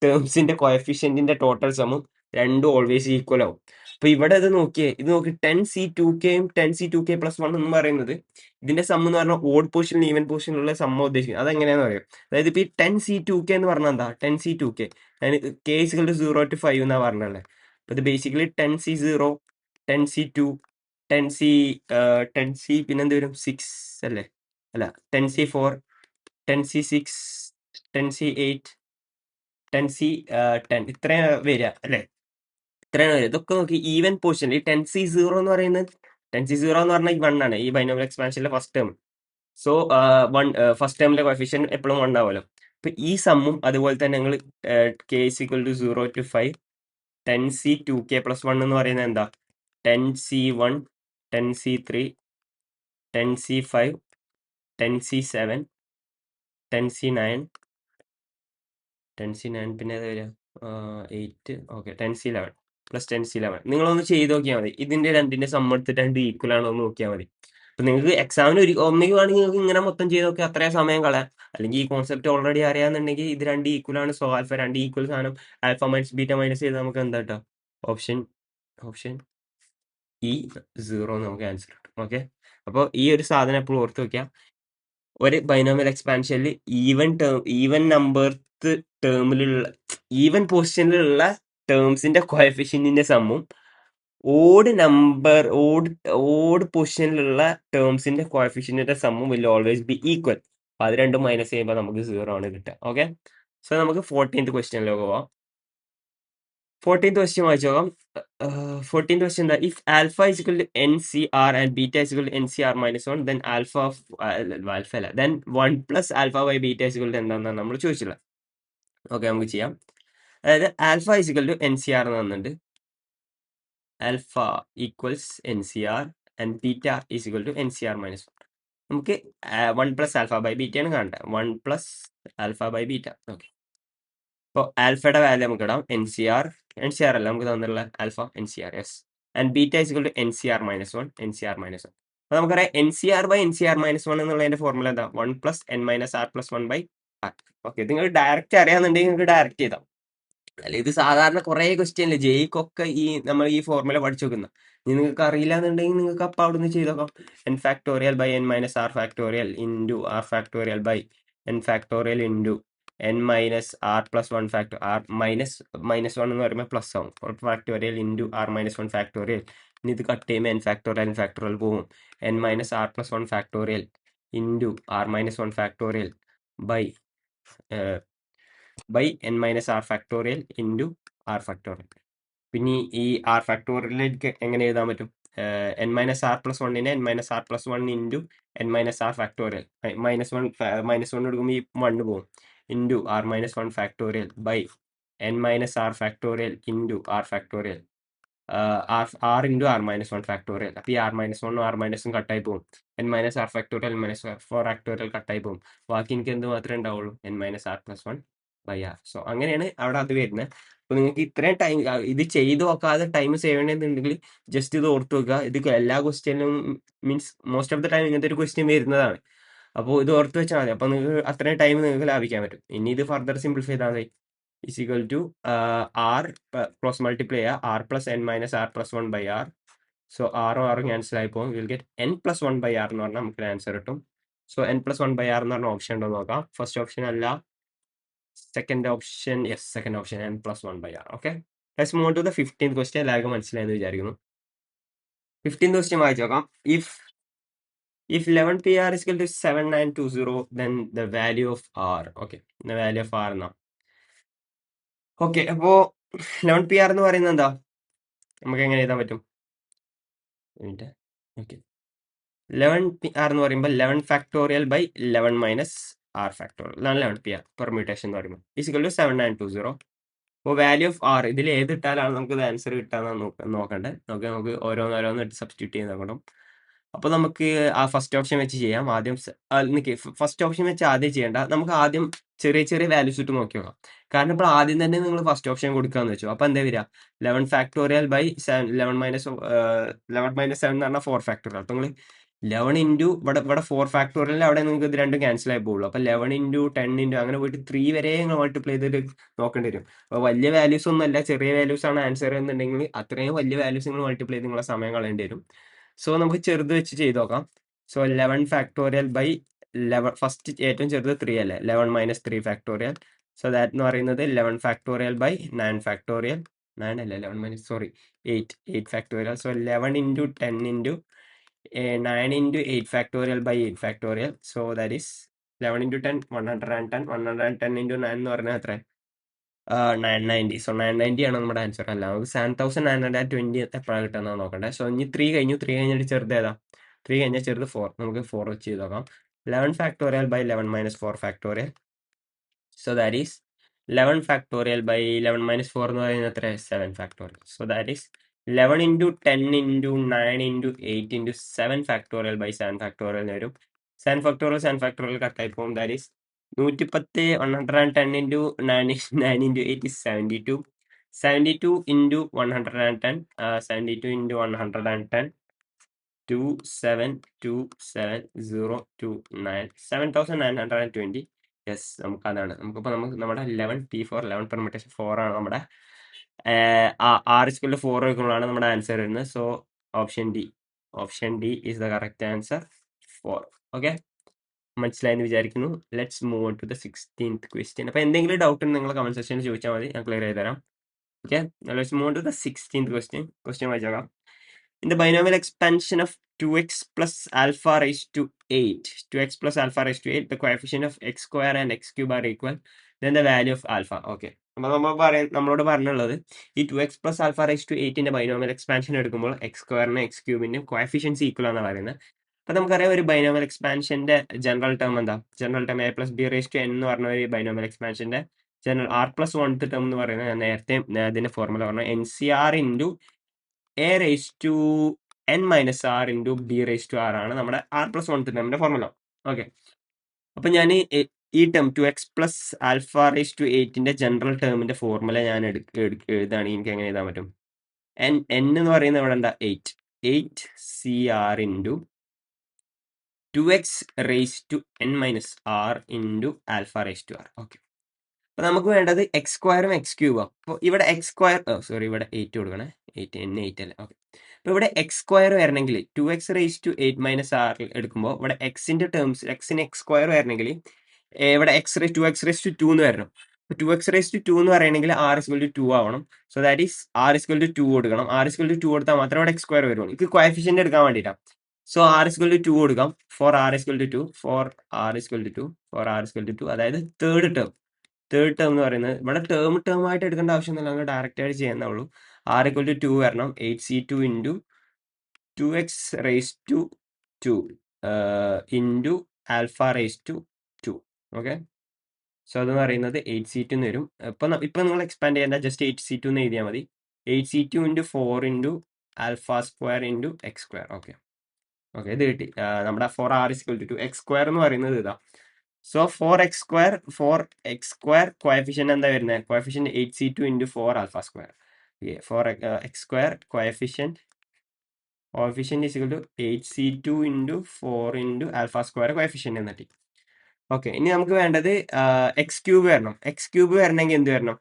ടേംസിന്റെ കോഎഫിഷ്യന്റിന്റെ ടോട്ടൽ സമം രണ്ടും ഓൾവേസ് ഈക്വൽ ആവും. അപ്പൊ ഇവിടെ ഇത് നോക്കി 10c2kയും 10c2k plus 1 എന്ന് പറയുന്നത് ഇതിന്റെ സം എന്ന് പറഞ്ഞാൽ ഓഡ് പൊസിഷനിൽ ഈവൻ പൊസിഷനിലുള്ള സമ്മ ഉദ്ദേശിക്കുന്നത്. അതെങ്ങനെയാന്ന് പറയാം. അതായത് ഇപ്പൊ ഈ 10c2k എന്ന് പറഞ്ഞാൽ എന്താ? 10c2k k is equal to 0 to 5 എന്നാ പറഞ്ഞല്ലേ. അപ്പൊ ഇത് ബേസിക്കലി 10c0 10c2 10c പിന്നെന്ത് വരും? 6 അല്ലേ? അല്ല, 10c4 10c6 10c8 10c10 ഇത്രയും വരിക അല്ലേ? ഇത്രയാണ് വരിക. ഇതൊക്കെ നോക്കി ഈവൻ പൊസിഷൻ. ഈ 10c0 എന്ന് പറയുന്നത് 10c0 എന്ന് പറഞ്ഞാൽ ഈ 1 ആണ്, ഈ ബൈനോമിയൽ എക്സ്പാൻഷനിലെ ഫസ്റ്റ് ടേം. സോ ഫസ്റ്റ് ടേമിലെ കോഎഫിഷ്യന്റ് എപ്പോഴും 1 ആവുമല്ലോ. അപ്പൊ ഈ സമ്മും അതുപോലെ തന്നെ ഞങ്ങൾ k is equal to 0 to 5 10c2k plus 1 എന്ന് പറയുന്നത് എന്താ? 10c1 10c3 10c5 10c7 10c9 പിന്നെ ഏതാ വരിക? 8. Okay, 10c11 plus 10c11. നിങ്ങളൊന്ന് ചെയ്ത് നോക്കിയാൽ മതി. ഇതിന്റെ രണ്ടിന്റെ സം എടുത്തിട്ട് രണ്ട് ഈക്വൽ ആണോ എന്ന് നോക്കിയാൽ മതി. അപ്പൊ നിങ്ങൾക്ക് എക്സാമിന് ഒന്നെങ്കിൽ വേണമെങ്കിൽ നിങ്ങൾക്ക് ഇങ്ങനെ മൊത്തം ചെയ്ത് നോക്കി അത്രയും സമയം കളയാം. അല്ലെങ്കിൽ ഈ കോൺസെപ്റ്റ് ഓൾറെഡി അറിയാന്നുണ്ടെങ്കിൽ ഇത് രണ്ട് ഈക്വൽ ആണ്. സോ ആൽഫ രണ്ട് ഈക്വൽ സാധനം ആൽഫ മൈനസ് ബീറ്റ മൈനസ് ചെയ്ത് നമുക്ക് എന്താ കേട്ടോ? ഓപ്ഷൻ E0 നമുക്ക് ആൻസർ കിട്ടും. ഓക്കെ, അപ്പോൾ ഈ ഒരു സാധനം എപ്പോഴും ഓർത്ത് വെക്കാം. ഒരു ബൈനോമിയൽ എക്സ്പാൻഷനിൽ ഈവൻ പൊസിഷനിലുള്ള ടേംസിന്റെ കോഎഫിഷ്യന്റിന്റെ സമ്മും ഓഡ് പൊസിഷനിലുള്ള ടേംസിന്റെ കോഎഫിഷ്യന്റിന്റെ സമ്മും വിൽ ഓൾവേസ് ബി ഈക്വൽ. അപ്പൊ അത് രണ്ടും മൈനസ് ചെയ്യുമ്പോൾ നമുക്ക് 0 ആണ് കിട്ടുക. ഓക്കെ, സോ നമുക്ക് 14th ക്വസ്റ്റ്യനിലേക്ക് പോവാം. 14th ക്വസ്റ്റ്യൻ വായിച്ചു നോക്കാം. 14th ക്വസ്റ്റ്യൻ എന്താ? If alpha is equal to N C R and beta is equal to N C R minus one then alpha alpha അല്ല then one plus alpha by beta is equal to എന്താണെന്നാണ് നമ്മൾ ചോദിച്ചില്ല. Okay, നമുക്ക് ചെയ്യാം. അതായത് alpha is equal to N C R എന്ന് തന്നിട്ടുണ്ട്. Alpha equals N C R and beta is equal to N C R minus one. നമുക്ക് one plus alpha by ബീറ്റയാണ് കാണേണ്ടത്. One plus alpha by beta. Okay, അപ്പോൾ ആൽഫയുടെ value നമുക്ക് ഇടാം N C R അല്ല നമുക്ക് തന്നിട്ടുള്ള alpha n C r. Yes. And beta is equal to N C R minus one. അപ്പോൾ നമുക്കറിയാം n C r by n C R minus one എന്നുള്ളതിന്റെ ഫോർമുല എന്താ? One plus n minus R plus one by r. Okay, നിങ്ങൾ direct അറിയാന്നുണ്ടെങ്കിൽ നിങ്ങൾക്ക് direct ചെയ്താം. അല്ല, ഇത് സാധാരണ കുറെ ക്വസ്റ്റ്യൻ ജെയ്ക്കൊക്കെ നമ്മൾ ഈ ഫോർമുല പഠിച്ചു വെക്കുന്ന. ഇനി നിങ്ങൾക്ക് അറിയില്ല എന്നുണ്ടെങ്കിൽ നിങ്ങൾക്ക് അപ്പം അവിടെ നിന്ന് ചെയ്തോക്കാം. N factorial by N minus R factorial into R factorial by N factorial into N minus R plus one factor. R minus one എന്ന് പറയുമ്പോൾ പ്ലസ് ആവും. Factorial into R minus one factorial. ഇനി ഇത് കട്ട് ചെയ്യുമ്പോൾ N factorial പോകും. N minus R plus one factorial into R minus one factorial by N minus R factorial into R factorial. പിന്നെ ഈ R ഫാക്ടോറിയലിലേക്ക് എങ്ങനെ എഴുതാൻ പറ്റും? എൻ മൈനസ് ആർ പ്ലസ് വണ്ണിനെ N minus R plus one into N minus R factorial. Minus one എടുക്കുമ്പോൾ ഈ one പോകും. Into R minus one factorial by N minus R factorial into R factorial. R into R minus one factorial. അപ്പോൾ ഈ R minus വണ്ണും R മൈനസും കട്ടായി പോകും. N minus R factorial minus four factorial കട്ടായി പോകും. ബാക്കി എനിക്ക് എന്ത് മാത്രമേ ഉണ്ടാവുള്ളൂ? N minus R plus one by R. So അങ്ങനെയാണ് അവിടെ അത് വരുന്നത്. അപ്പോൾ നിങ്ങൾക്ക് ഇത്രയും ടൈം ഇത് ചെയ്ത് നോക്കാതെ ടൈം സേവ് ചെയ്യണമെന്നുണ്ടെങ്കിൽ ജസ്റ്റ് ഇത് ഓർത്ത് വെക്കുക. ഇത് എല്ലാ ക്വസ്റ്റ്യനും means most of the time ഇങ്ങനത്തെ ഒരു ക്വസ്റ്റ്യൻ വരുന്നതാണ്. അപ്പോൾ ഇത് ഓർത്ത് വെച്ചാൽ മതി. അപ്പോൾ നിങ്ങൾക്ക് അത്രയും ടൈം നിങ്ങൾക്ക് ലാഭിക്കാൻ പറ്റും. ഇനി ഇത് ഫർദർ സിംപ്ലിഫൈ ചെയ്താൽ മതി. is equal to r cross multiply r plus n minus r plus 1 by r. So r cancel ആയി പോകും. We'll get n plus 1 by r എന്ന് പറഞ്ഞാൽ നമുക്ക് ആൻസർ കിട്ടും. So n plus 1 by r എന്ന് പറഞ്ഞ ഓപ്ഷൻ ഉണ്ടോ നോക്കാം. ഫസ്റ്റ് ഓപ്ഷൻ അല്ല, second option. Yes, second option n plus 1 by r. Okay, let's move to the 15th question. എല്ലാവർക്കും മനസ്സിലായെന്ന് വിചാരിക്കുന്നു. 15th ക്വസ്റ്റ്യൻ വായിച്ചു നോക്കാം. If 11pr is equal to 7920, then the value of r. Okay, the value of r എന്നാ. Okay, അപ്പോൾ 11pr എന്ന് പറയുന്നത് എന്താ? നമുക്ക് എങ്ങനെ എഴുതാൻ പറ്റും? ഓക്കെ, 11pr എന്ന് പറയുമ്പോൾ 11 factorial by 11 minus R factorial. ഇതാണ് 11pr പെർമ്യൂട്ടേഷൻ എന്ന് പറയുമ്പോൾ. Is equal to 7920. അപ്പോൾ വാല്യൂ ഓഫ് ആർ ഇതിൽ ഏത് ഇട്ടാലാണ് നമുക്ക് ഇത് ആൻസർ കിട്ടാന്ന് നോക്കണ്ടേ. നമുക്ക് ഓരോന്ന് ഇട്ട് സബ്സ്റ്റിറ്റ്യൂട്ട് ചെയ്ത് നോക്കണം. അപ്പോൾ നമുക്ക് ആ ഫസ്റ്റ് ഓപ്ഷൻ വെച്ച് ചെയ്യാം. ആദ്യം ഫസ്റ്റ് ഓപ്ഷൻ വെച്ച് ആദ്യം ചെയ്യേണ്ട. നമുക്ക് ആദ്യം ചെറിയ ചെറിയ വാല്യൂസ് ഇട്ട് നോക്കി നോക്കാം. കാരണം ഇപ്പോൾ ആദ്യം തന്നെ നിങ്ങൾ ഫസ്റ്റ് ഓപ്ഷൻ കൊടുക്കാന്ന് വെച്ചു. അപ്പോൾ എന്താ വരിക? 11 ഫാക്ടോറിയൽ ബൈ 11 മൈനസ് 7 എന്ന് പറഞ്ഞാൽ 4 ഫാക്ടോറിയൽ. അപ്പോൾ നിങ്ങൾ 11 ഇൻറ്റു ഇവിടെ 4 ഫാക്ടോറിയൽ അവിടെ നിങ്ങൾക്ക് ഇത് രണ്ടും ക്യാൻസൽ ആയി പോകുള്ളൂ. അപ്പോൾ 11 ഇൻറ്റു 10 ഇൻറ്റു അങ്ങനെ പോയിട്ട് 3 വരെ നിങ്ങൾ മൾട്ടിപ്ലൈ ചെയ്തിട്ട് നോക്കേണ്ടി വരും. അപ്പോൾ വലിയ വാല്യൂസ് ഒന്നും അല്ല, ചെറിയ വാല്യൂസ് ആണ് ആൻസർ എന്നുണ്ടെങ്കിൽ അത്രയും വലിയ വാല്യൂസ് നിങ്ങൾ മൾട്ടിപ്ലൈ ചെയ്ത് നിങ്ങളെ സമയം കളയേണ്ടി വരും. സോ നമുക്ക് ചെറുത് വെച്ച് ചെയ്ത് നോക്കാം. സോ 11 ഫാക്ടോറിയൽ ബൈ 11, ഫസ്റ്റ് ഏറ്റവും ചെറുത് 3 അല്ലേ? 11 മൈനസ് 3 ഫാക്ടോറിയൽ. സോ ദാറ്റ് എന്ന് പറയുന്നത് 11 ഫാക്ടോറിയൽ ബൈ 9 ഫാക്ടോറിയൽ. 9 അല്ല, 11 minus 8 factorial. So 11 into 10 into 9 into 8 factorial by 8 factorial. So that is 11 into 10 110. 110 into 9 എന്ന് പറഞ്ഞാൽ എത്ര? 990. സോ 990 ആണ് നമ്മുടെ ആൻസർ. അല്ല, നമുക്ക് 7920 എപ്പോഴാണ് കിട്ടുന്നത് നോക്കണ്ടേ. സോ ഇനി 3 കഴിഞ്ഞു. 3 കഴിഞ്ഞിട്ട് ചെറുത് ഏതാ? 3 കഴിഞ്ഞാൽ ചെറുത് 4. നമുക്ക് 4 വെച്ച് ചെയ്ത് നോക്കാം. 11 factorial by 11 minus 4 factorial. So that is 11 factorial by 11 minus 4 എന്ന് പറയുന്നത് എത്ര? 7 factorial. So that is 11 into 10 into 9 into 8 into 7 factorial by 7 factorial എന്ന് വരും. 7 ഫാക്ടോറിയൽ കട്ടായി പോകും. That is 110 110 into 9 into 8 is 72. 72 into 110. 72 into 110 2727029 7920. Yes, നമുക്ക് അതാണ്. നമുക്കിപ്പോൾ നമ്മുടെ 11 P4 11 പെർമിറ്റേഷൻ 4 ആണ് നമ്മുടെ ആർ സ്കൂളിൽ 4 വെക്കുമ്പോഴാണ് നമ്മുടെ ആൻസർ വരുന്നത്. So option D is the correct answer 4. Okay, മനസ്സിലായെന്ന് വിചാരിക്കുന്നു. Let's move to the 16th question. അപ്പോൾ എന്തെങ്കിലും ഡൗട്ട് നിങ്ങൾ കമന്റ് സെക്ഷനിൽ ചോദിച്ചാൽ മതി, ഞാൻ ക്ലിയർ ചെയ്ത് തരാം. Okay, let's move to the 16th question. വായിച്ചോക്കാം. In the binomial expansion of 2x plus alpha raised to 8, 2x plus alpha raised to 8, the coefficient of x square and x cube are equal. then the value of alpha. Okay. അപ്പോൾ നമ്മളോട് പറഞ്ഞുള്ളത് ഈ 2x plus alpha rice to 8ന്റെ binomial expansion എടുക്കുമ്പോൾ X സ്ക്വയറിനും X ക്യൂബിന്റെയും coefficient equal ആണെന്ന് പറയുന്നത്. അപ്പോൾ നമുക്കറിയാം ഒരു ബൈനോമിയൽ എക്സ്പാൻഷന്റെ ജനറൽ ടേം എന്താ? General term A plus B raise to N എന്ന് പറഞ്ഞ ഒരു ബൈനോമിയൽ എക്സ്പാൻഷന്റെ general R plus oneth term എന്ന് പറയുന്നത് ഞാൻ നേരത്തെ അതിന്റെ ഫോർമുല പറഞ്ഞു, N C R into A raise to N minus R into B raise to R ആണ് നമ്മുടെ ആർ പ്ലസ് വൺത്ത് ടേമിന്റെ ഫോർമുല. ഓക്കെ. അപ്പൊ ഞാൻ ഈ term 2x plus alpha rice to 8ന്റെ ജനറൽ ടേമിന്റെ ഫോർമുല ഞാൻ എഴുതുകയാണെങ്കിൽ എനിക്ക് എങ്ങനെ എഴുതാൻ പറ്റും? എൻ എന്ന് പറയുന്നത് ഇവിടെ എന്താ? 8 c R into 2x rise to N minus R into alpha rice to r. Okay. അപ്പൊ നമുക്ക് വേണ്ടത് എക്സ് സ്ക്വയറും എക്സ് ക്യൂബും. അപ്പോൾ ഇവിടെ എക്സ് സ്ക്വയർ, സോറി, ഇവിടെ 8 കൊടുക്കണേ. 8 അല്ലേ? ഓക്കെ. അപ്പോൾ ഇവിടെ എക്സ് സ്ക്വയർ വരണമെങ്കിൽ 2x rise to 8 minus R എടുക്കുമ്പോൾ ഇവിടെ എക്സിന്റെ ടേംസ്, എക്സിന് എക്സ് സ്ക്വയർ വരണമെങ്കിൽ ഇവിടെ ടു എക്സ് റൈസ് ടു 2 എന്ന് വരണം. 2x റൈസ് ടു 2 എന്ന് പറയണമെങ്കിൽ ആർ ഇസ്ക്വൽ ടു 2 ആവണം. So that is r is equal to 2 കൊടുക്കണം. ആർ ഇസ്ക്വൽ ടു 2 കൊടുത്താൽ മാത്രമേ ഇവിടെ എക്സ് സ്ക്വയർ വരുള്ളൂ. എനിക്ക് കോഎഫിഷ്യന്റ് എടുക്കാൻ വേണ്ടിയിട്ടാണ്. സോ ആർ ഇസ്ക്വൽ ടു 2 കൊടുക്കാം. For r is equal to 2, for r is equal to 2, for r is equal to 2, അതായത് തേർഡ് ടേം എന്ന് പറയുന്നത് ഇവിടെ ടേം ആയിട്ട് എടുക്കേണ്ട ആവശ്യമൊന്നുമില്ല, നമുക്ക് ഡയറക്റ്റ് ആയിട്ട് ചെയ്യുന്നേ ഉള്ളൂ. ആർ ഇക്വൽ ടു 2 വരണം. 8c2 into 2x rise to 2 into alpha rice to 2. Okay. So അതെന്ന് പറയുന്നത് 8c2 എന്ന് വരും. ഇപ്പം നിങ്ങൾ എക്സ്പാൻഡ് ചെയ്യേണ്ട, ജസ്റ്റ് 8c2 എന്ന് എഴുതിയാൽ മതി. 8c2 into 4 into alpha square into X square. Okay. Okay, ഇത് കിട്ടി. നമ്മുടെ 4r is equal to 2 X square എന്ന് പറയുന്നത് ഇതാ. സോ 4x സ്ക്വയർ കോഎഫിഷ്യന്റ് എന്താ വരുന്നത്? Coefficient 8c2 into 4 alpha square. 4x square coefficient is equal to 8c2 into 4 into alpha square coefficient എന്നിട്ട്. Okay. ഇനി നമുക്ക് വേണ്ടത് എക്സ് ക്യൂബ് വരണം. എക്സ് ക്യൂബ് വരണമെങ്കിൽ എന്ത് വരണം?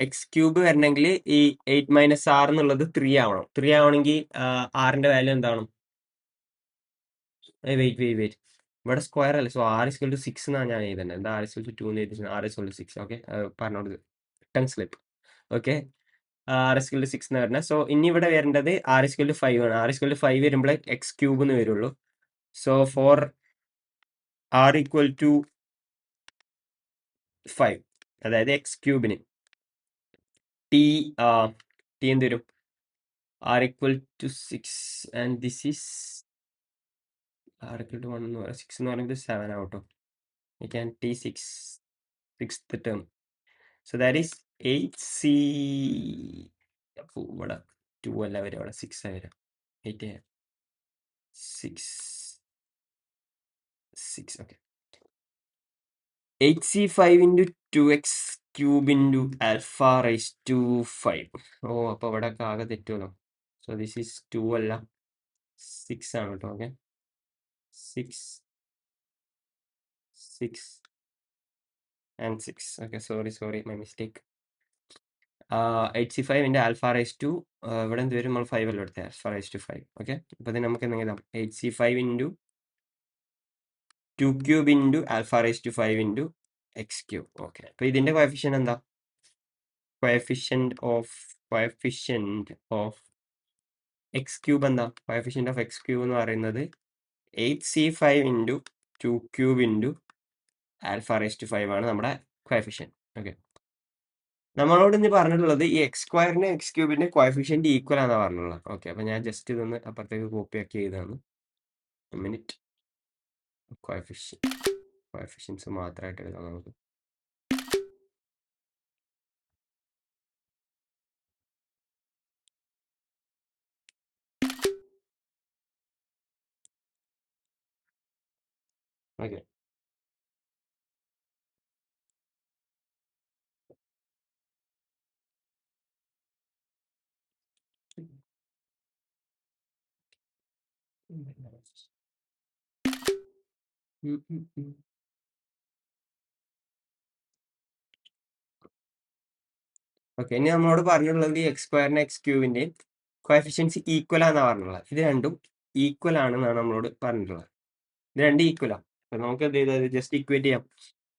എക്സ് ക്യൂബ് വരണമെങ്കിൽ ഈ 8 മൈനസ് ആർ എന്നുള്ളത് 3 ആവണം. 3 ആവണമെങ്കിൽ ആറിന്റെ വാല്യൂ എന്താണ്? വെയിറ്റ്, ഇവിടെ സ്ക്വയർ അല്ലേ? സോ ആർ ഇസ്ക്വൽ ടു 6 എന്നാണ് ഞാൻ എഴുതുന്നത്. എന്താ ആർ ഇസ്ക്വൽ ടു 2 എന്ന് എഴുതി? R is equal to 6. ഓക്കെ, പറഞ്ഞോട് tongue slip. Okay, R is equal to 6 എന്ന് പറഞ്ഞാൽ. സോ ഇനി ഇവിടെ വരേണ്ടത് ആർ ഇസ്ക്വൽ ടു 5 ആണ്. ആർ ഇസ്ക്വൽ ടു 5 വരുമ്പോൾ എക്സ് ക്യൂബ് എന്ന് വരുള്ളൂ. So for r equal to 5, അതായത് എക്സ് ക്യൂബിന് ടി എന്ത് വരും? R equal to 6 and this is r equal to 1 എന്ന് പറയാം. 6 എന്ന് പറയുന്നത് 7 ആവട്ടോ. I can T6, sixth term. So that is 8c. അപ്പോൾ ഇവിടെ 2 അല്ല വരും, ഇവിടെ 6 ആ വരും. 8 6 okay. 8c5 into 2x cube into alpha rice to 5. ഓ, അപ്പോൾ ഇവിടെ ആകെ തെറ്റുമല്ലോ. സോ ദിസ് ഈസ് 2 അല്ല 6 ആണ് കേട്ടോ. Okay, 6 and 6. Okay, sorry, my mistake. 8c5 into alpha rice to, ഇവിടെ എന്ത് വരും? നമ്മൾ 5 അല്ല എടുത്തത്, ആൽഫ റൈസ് ടു 5. ഓക്കെ, അപ്പോൾ ഇത് നമുക്ക് എന്തെങ്കിലും എഴുതാം. 8c5 into 2 cube into alpha rice to 5 into x cube. Okay, അപ്പോൾ ഇതിൻ്റെ കോഎഫിഷ്യന്റ് എന്താ? കോഎഫിഷ്യന്റ് ഓഫ് എക്സ് ക്യൂബ് എന്താ? കോഎഫിഷ്യന്റ് ഓഫ് എക്സ് ക്യൂബ് എന്ന് പറയുന്നത് 8c5 into 2 cube into alpha rice to 5 ആണ് നമ്മുടെ കോഎഫിഷ്യന്റ്. ഓക്കെ, നമ്മളോട് ഇനി പറഞ്ഞിട്ടുള്ളത് ഈ എക്സ് സ്ക്വയറിന്റെ എക്സ് ക്യൂബിന്റെ കോഎഫിഷ്യന്റ് ഈക്വൽ ആണെന്ന് പറഞ്ഞുള്ളത്. ഓക്കെ, അപ്പൊ ഞാൻ ജസ്റ്റ് ഇതൊന്ന് അപ്പുറത്തേക്ക് കോപ്പി ആക്കി ചെയ്താണ്. മിനിറ്റ്, കോഎഫിഷ്യൻസ് മാത്രമായിട്ട് എഴുതാം നമുക്ക്. ഓക്കെ, ഓക്കെ, ഇനി നമ്മളോട് പറഞ്ഞിട്ടുള്ളത് ഈ എക്സ് സ്ക്വയറിന്റെ എക്സ് ക്യൂബിന്റെ കോഎഫിഷ്യൻസ് ഈക്വൽ ആണെന്നാണ് പറഞ്ഞിട്ടുള്ളത്. ഇത് രണ്ടും ഈക്വൽ ആണെന്നാണ് നമ്മളോട് പറഞ്ഞിട്ടുള്ളത്. ഇത് രണ്ടും ഈക്വൽ ആണ്. അപ്പൊ നമുക്ക് എന്ത് ചെയ്താൽ ജസ്റ്റ് ഇക്വേറ്റ് ചെയ്യാം.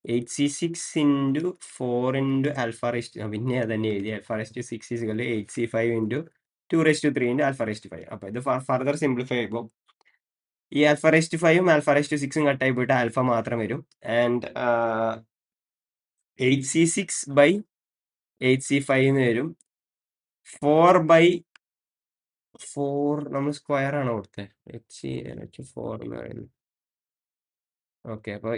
8c6 into 4 into alpha rice to, പിന്നെ അതന്നെ എഴുതി. Alpha rice to 6 is 8c5 into 2 raise to 3 into alpha rice to 5. അപ്പോൾ ഇത് ഫർദർ സിംപ്ലിഫൈ ചെയ്യുമ്പോൾ ഈ ആൽഫ റേസ് ടു 5ഉം ആൽഫ റേസ് ടു 6ഉം കട്ടായി പോയിട്ട് ആൽഫ മാത്രം വരും. ആൻഡ് 8c6 ബൈ 8c5 എന്ന് വരും. 4/4 നമ്മൾ സ്ക്വയർ ആണ് കൊടുത്തത്. H4 എന്ന് പറയുന്നത്. ഓക്കെ, അപ്പോൾ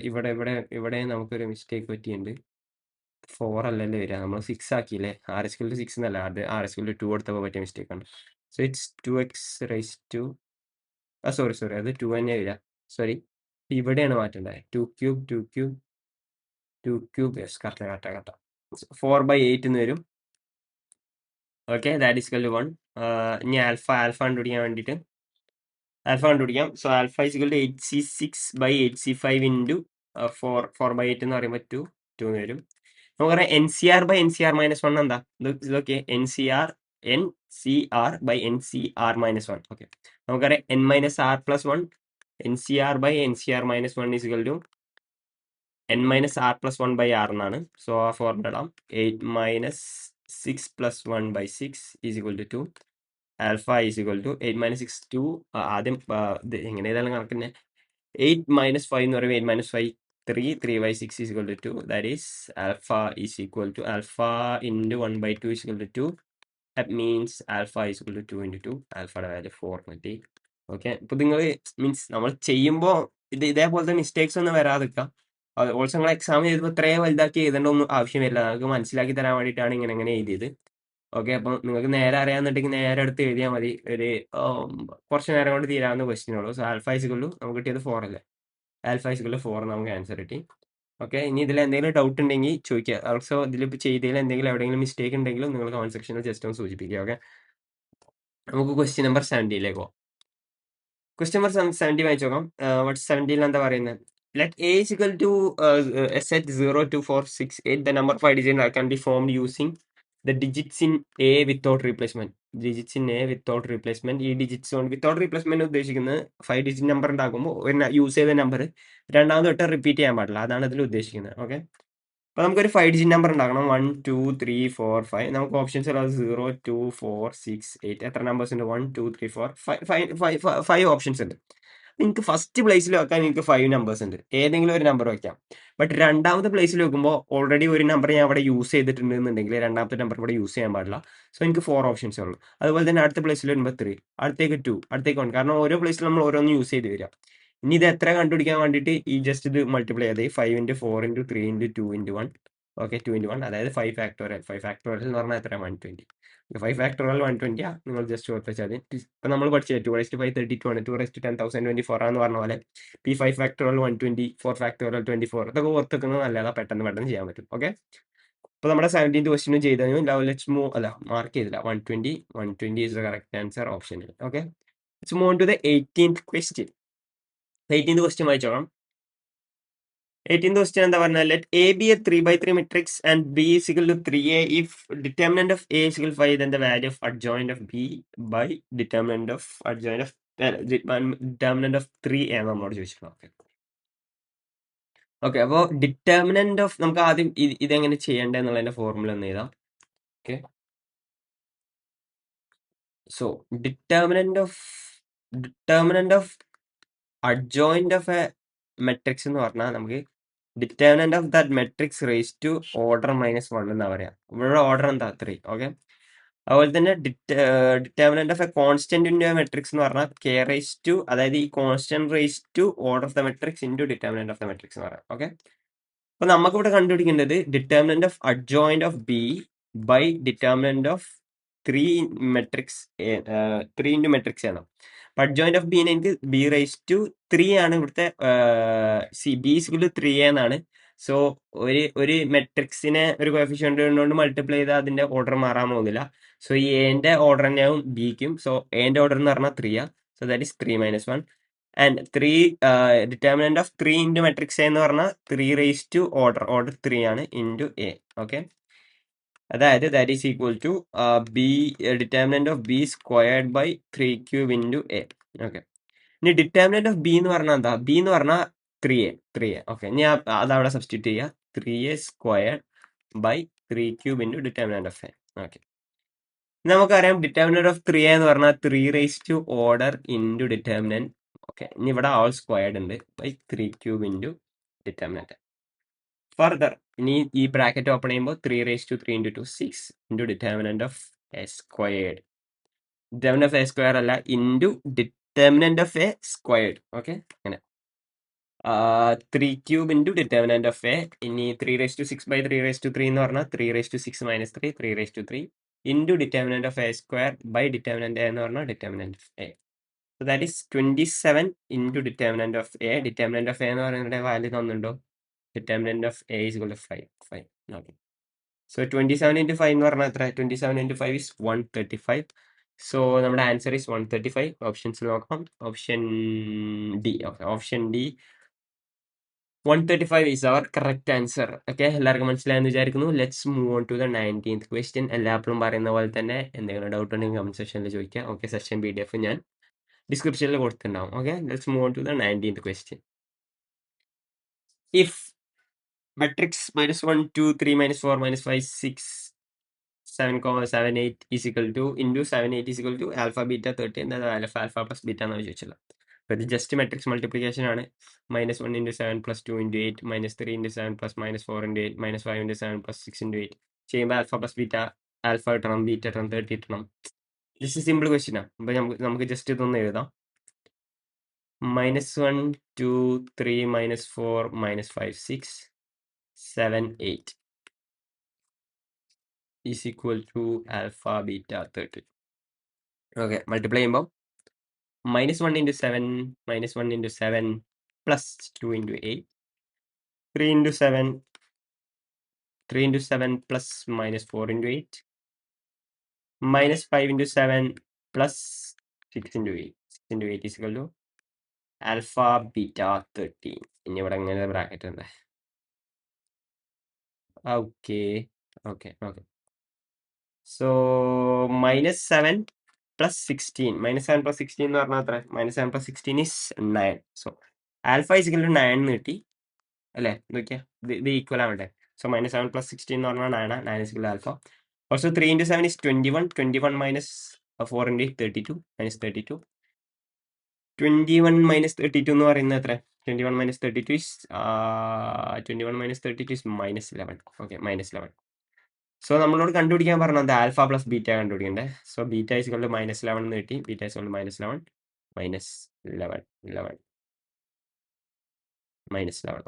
ഇവിടെ നമുക്കൊരു മിസ്റ്റേക്ക് പറ്റിയിട്ടുണ്ട്. 4 അല്ലല്ലോ വരിക, നമ്മൾ 6 ആക്കിയില്ലേ. R⁻6 എന്നല്ല, അത് R⁻2 കൊടുത്തപ്പോൾ പറ്റിയ മിസ്റ്റേക്ക് ആണ്. So it's 2x rise to sorry അത് 2 തന്നെ വരിക. സോറി, ഇവിടെയാണ് മാറ്റേണ്ടത്. 2 ക്യൂബ് യെസ്, കറക്റ്റ് 4/8 എന്ന് വരും. Okay, that is equal to 1. ഇനി ആൽഫ കണ്ടുപിടിക്കാൻ വേണ്ടിയിട്ട് so alpha is equal to 8c6 by 8c5 into 4/8 എന്ന് പറയുമ്പോൾ 2 എന്ന് വരും. നമുക്കറിയാം NCR ബൈ NCR മൈനസ് 1 എന്താ? ഇതൊക്കെ NCR by NCR minus 1. Okay, നമുക്കറിയാം n minus R plus 1 NCR by NCR minus 1 is equal to n minus R plus 1 by r എന്നാണ്. So ആ ഫോർമുല ഇടാം. 8 minus 6 plus 1 by 6 is equal to 2. Alpha is equal to 8 minus 6 2. ആദ്യം ഇത് എങ്ങനെ ഏതായാലും കണക്കിന് 8 minus 5 എന്ന് പറയുമ്പോൾ 8 minus 5 3/6 is equal to 2. That is alpha is equal to alpha into 1/2 is equal to 2. That means alpha is equal to 2 into 2. ആൽഫയുടെ value 4 കിട്ടി. Okay, ഇപ്പോൾ നിങ്ങൾ മീൻസ് നമ്മൾ ചെയ്യുമ്പോൾ ഇതേപോലത്തെ മിസ്റ്റേക്സ് ഒന്നും വരാതിരിക്കാം. ഓൾസോ നിങ്ങൾ എക്സാം ചെയ്തപ്പോൾ ഇത്രയും വലുതാക്കി എഴുതേണ്ട ഒന്നും ആവശ്യമില്ല. നിങ്ങൾക്ക് മനസ്സിലാക്കി തരാൻ വേണ്ടിയിട്ടാണ് ഇങ്ങനെ എഴുതിയത്. ഓക്കെ, അപ്പം നിങ്ങൾക്ക് നേരെ അറിയാമെന്നുണ്ടെങ്കിൽ നേരെ എടുത്ത് എഴുതിയാൽ മതി. ഒരു കുറച്ച് നേരം കൊണ്ട് തീരാവുന്ന ക്വസ്റ്റ്യൻ ഉള്ളൂ. സോ ആൽഫ ഈസിക്കുള്ളൂ നമുക്ക് കിട്ടിയത് 4 അല്ലേ. ആൽഫ ഈസിക്കുള്ള 4 നമുക്ക് ആൻസർ കിട്ടി. ഓക്കെ, ഇനി ഇതിൽ എന്തെങ്കിലും ഡൗട്ട് ഉണ്ടെങ്കിൽ ചോദിക്കുക. ഓൾസോ ഇതിലിപ്പോൾ ചെയ്തതിൽ എന്തെങ്കിലും എവിടെയെങ്കിലും മിസ്റ്റേക്ക് ഉണ്ടെങ്കിലും നിങ്ങൾ കമന്റ് സെക്ഷനിൽ ജസ്റ്റ് ഒന്ന് സൂചിപ്പിക്കുക. ഓക്കെ, നമുക്ക് ക്വസ്റ്റ്യൻ നമ്പർ 70ലേക്ക് പോകാം. ക്വസ്റ്റ്യൻ നമ്പർ 70 വായിച്ചു നോക്കാം. വാട്ട് 70 എന്താ പറയുന്നത്? Let a is equal to a set 0 2 4 6 8 the number 5 digits that can be formed using the digits in a without replacement. Digits in A without replacement. ഈ digits കൊണ്ട് without replacement ഉദ്ദേശിക്കുന്നത് 5 digit number ഉണ്ടാക്കുമ്പോൾ ഒരു use ചെയ്ത number രണ്ടാമത് തൊട്ട് repeat ചെയ്യാൻ പാടില്ല. അതാണ് ഇതിൽ ഉദ്ദേശിക്കുന്നത്. ഓക്കെ, അപ്പോൾ നമുക്കൊരു 5 ഡിജിറ്റ് നമ്പർ ഉണ്ടാക്കണം. 1 2 3 4 5. നമുക്ക് ഓപ്ഷൻസ് ഉള്ളത് 0 2 4 6 8. എത്ര നമ്പേഴ്സ് ഉണ്ട്? 1 2 3 4 5 ഓപ്ഷൻസ് ഉണ്ട്. നിങ്ങൾക്ക് ഫസ്റ്റ് പ്ലേസിൽ വെക്കാൻ എനിക്ക് 5 നമ്പേഴ്സ് ഉണ്ട്. ഏതെങ്കിലും ഒരു നമ്പർ വെക്കാം. ബട്ട് രണ്ടാമത്തെ പ്ലേസിൽ വെക്കുമ്പോൾ ഓൾറെഡി ഒരു നമ്പർ ഞാൻ അവിടെ യൂസ് ചെയ്തിട്ടുണ്ടെന്നുണ്ടെങ്കിൽ രണ്ടാമത്തെ നമ്പർ ഇവിടെ യൂസ് ചെയ്യാൻ പാടില്ല. സോ എനിക്ക് 4 ഓപ്ഷൻസേ ഉള്ളൂ. അതുപോലെ തന്നെ അടുത്ത പ്ലേസിൽ വരുമ്പോൾ 3, അടുത്തേക്ക് 2, അടുത്തേക്ക് 1. കാരണം ഓരോ പ്ലേസിൽ നമ്മൾ ഓരോന്ന് യൂസ് ചെയ്ത് വരിക. ഇനി ഇത് എത്ര കണ്ടുപിടിക്കാൻ വേണ്ടിയിട്ട് ഈ ജസ്റ്റ് ഇത് മൾട്ടിപ്ലൈ ചെയ്ത് 5 × 4 × 3 × 2 × 1. ഓക്കെ, 2 × 1 അതായത് 5 ഫാക്ടോറിയൽ. 5 ഫാക്ടോറിയൽ എന്ന് പറഞ്ഞാൽ എത്ര? 120. 5 ഫാക്ടോറിയൽ 120 ആ. നിങ്ങൾ ജസ്റ്റ് ഓർത്ത് വെച്ചാൽ മതി. ഇപ്പം നമ്മൾ പഠിച്ചത് 2/5 32 ആണ്. 2/10,024 ആണെന്ന് പറഞ്ഞ പോലെ ഈ 5 ഫാക്ടോറിയൽ 120, 4 ഫാക്ടോറിയൽ 24 ഇതൊക്കെ ഓർത്ത് വെക്കുന്നത് നല്ലതാണ്. പെട്ടെന്ന് ചെയ്യാൻ പറ്റും. ഓക്കെ, അപ്പോൾ നമ്മുടെ 17th ക്വസ്റ്റ്യനും ചെയ്തു. Let's move. അല്ല, മാർക്ക് ചെയ്തില്ല. 120 is the correct answer, option. Okay, let's move to the 18th question. 18th question വായിച്ചോളാം. 18th question എന്താ പറഞ്ഞാൽ let A be a 3/3 matrix and B is equal to 3A if determinant of A is equal to 5, then the value of adjoint of B by determinant of 3A നമ്മളോട് ചോദിച്ചിട്ടുണ്ട്. Okay, അപ്പോൾ determinant of നമുക്ക് ആദ്യം ഇതെങ്ങനെ ചെയ്യേണ്ടത് എന്നുള്ളതിന്റെ formula ഒന്ന് എഴുതാം. Okay, so determinant of adjoint of a matrix എന്ന് പറഞ്ഞാൽ നമുക്ക് determinant of that matrix raise to order -1 എന്നാ പറയാ. ഇവിടെ ഓർഡർ എന്താ? 3. ഓക്കെ, അതുപോലെ തന്നെ determinant of a constant in matrix എന്ന് പറഞ്ഞാൽ കെ റേസ് ടു, അതായത് ഈ constant raise to order of the matrix into determinant of the matrix എന്ന് പറയാം. ഓക്കെ, അപ്പൊ നമുക്ക് ഇവിടെ കണ്ടുപിടിക്കേണ്ടത് determinant of adjoint of B by determinant of 3 matrix 3 into matrix ആണ്. അഡ്ജോയിന്റ് ഓഫ് ബിനെ എനിക്ക് ബി റേസ് ടു 3 ആണ് ഇവിടുത്തെ ബി ഈക്വൽ ടു 3A എന്നാണ്. സോ ഒരു മെട്രിക്സിനെ ഒരു കോഎഫിഷ്യന്റ് കൊണ്ട് മൾട്ടിപ്ലൈ ചെയ്താൽ അതിന്റെ ഓർഡർ മാറാൻ പോകുന്നില്ല. സോ ഈ എന്റെ ഓർഡർ തന്നെയാവും ബിക്കും. സോ എന്റെ ഓർഡർ എന്ന് പറഞ്ഞാൽ 3 ആ. So that is 3 - 1. And 3 determinant of 3 into matrix എന്ന് പറഞ്ഞാൽ 3 റേസ് ടു ഓർഡർ 3 ആണ് ഇൻറ്റു എ. ഓക്കെ, അതായത് that is equal to B determinant of B squared by 3³ into A. Okay, ഇനി ഡിറ്റർമിനന്റ് ഓഫ് ബി എന്ന് പറഞ്ഞാൽ എന്താ? ബി എന്ന് പറഞ്ഞാൽ 3A. ഓക്കെ, ഇനി അതവിടെ സബ്സ്റ്റിറ്റ്യൂട്ട് ചെയ്യുക. 3A squared by 3³ into determinant of A. Okay, നമുക്കറിയാം ഡിറ്റർമിനന്റ് ഓഫ് 3A എന്ന് പറഞ്ഞാൽ 3 raise to order into determinant okay, ഇനി ഇവിടെ ഓൾ സ്ക്വയർഡ് ഉണ്ട് by 3 cube into determinant. Further ഇനി ഈ ബ്രാക്കറ്റ് ഓപ്പൺ ചെയ്യുമ്പോൾ 3 into 2 6 into determinant of A squared. Determinant of A square അല്ല, into determinant of A squared. Okay, അങ്ങനെ 3 cube into determinant of A. ഇനി 3/6/3/3 എന്ന് പറഞ്ഞാൽ 3/6 - 3 3/3 into determinant of A square by determinant A എന്ന് പറഞ്ഞാൽ determinant of A. So that is 27 into determinant of A. Determinant of A എന്ന് പറയുന്നത് value തന്നിട്ടുണ്ടോ? Determinant of A is equal to 5. Okay. So 27 into 5 എന്ന് പറഞ്ഞാൽ എത്ര? 27 into 5 is 135. So നമ്മുടെ answer is 135. Options നോക്കാം. Option D. Option D 135 is our correct answer. Okay, എല്ലാവർക്കും മനസ്സിലായെന്ന് വിചാരിക്കുന്നു. Let's move on to the 19th question. എല്ലാപ്പോഴും പറയുന്ന പോലെ തന്നെ എന്തെങ്കിലും ഡൗട്ട് ഉണ്ടെങ്കിൽ കമന്റ് സെക്ഷനിൽ ചോദിക്കാം. ഓക്കെ, സെഷൻ PDF ഞാൻ ഡിസ്ക്രിപ്ഷനിൽ കൊടുത്തിട്ടുണ്ടാവും. Okay, let's move on to the 19th question. If matrix -1 2 3 -4 -5 6 7 7 8 is equal to into 7 8 is equal to alpha beta 30 എന്ന alpha plus beta എന്നാണ് ചോദിച്ചത്. അപ്പോൾ ഇത് ജസ്റ്റ് മെട്രിക്സ് മൾട്ടിപ്ലിക്കേഷൻ ആണ്. -1 into 7 plus 2 into 8 -3 into 7 plus -4 into 8 -5 into 7 plus 6 into 8 ചെയ്യുമ്പോൾ alpha plus beta alpha കിട്ടണം, beta കിട്ടണം, 30 കിട്ടണം. ജസ്റ്റ് സിമ്പിൾ ക്വസ്റ്റ്യൻ ആണ്. അപ്പോൾ നമുക്ക് ജസ്റ്റ് ഇതൊന്ന് എഴുതാം. -1 2 3 -4 -5 6 7 8 is equal to alpha beta 30. Okay, multiply ചെയ്യുമ്പോൾ -1 into 7 -1 into 7 plus 2 into 8 3 into 7 3 into 7 plus -4 into 8 -5 into 7 plus 6 into 8 6 into 8 is equal to alpha beta 13. ഇനി ഇവിടെ എങ്ങനെ ബ്രാക്കറ്റ് ഉണ്ട്? Okay okay okay. So -7 plus 16 -7 plus 16 എന്ന് പറഞ്ഞാൽ എത്ര? -7 plus 16 is 9. So alpha is equal to 9 എന്ന് കിട്ടി അല്ലേ? നോക്കിയാൽ ഇത് ഈക്വൽ ആവണ്ടേ? സോ -7 plus 16 എന്ന് പറഞ്ഞാൽ 9 9 is equal to alpha. Also 3 into 7 is 21 21 minus 4 into 8 32 minus 32 21 minus 32 എന്ന് പറയുന്നത് എത്ര? 21 minus 32 is -11. ഓക്കെ, -11. സോ നമ്മളോട് കണ്ടുപിടിക്കാൻ പറഞ്ഞത് ആൽഫ പ്ലസ് ബീറ്റ കണ്ടുപിടിക്കണ്ടേ. So beta is equal to -11 എന്ന് കിട്ടി. Beta is equal to -11 -11.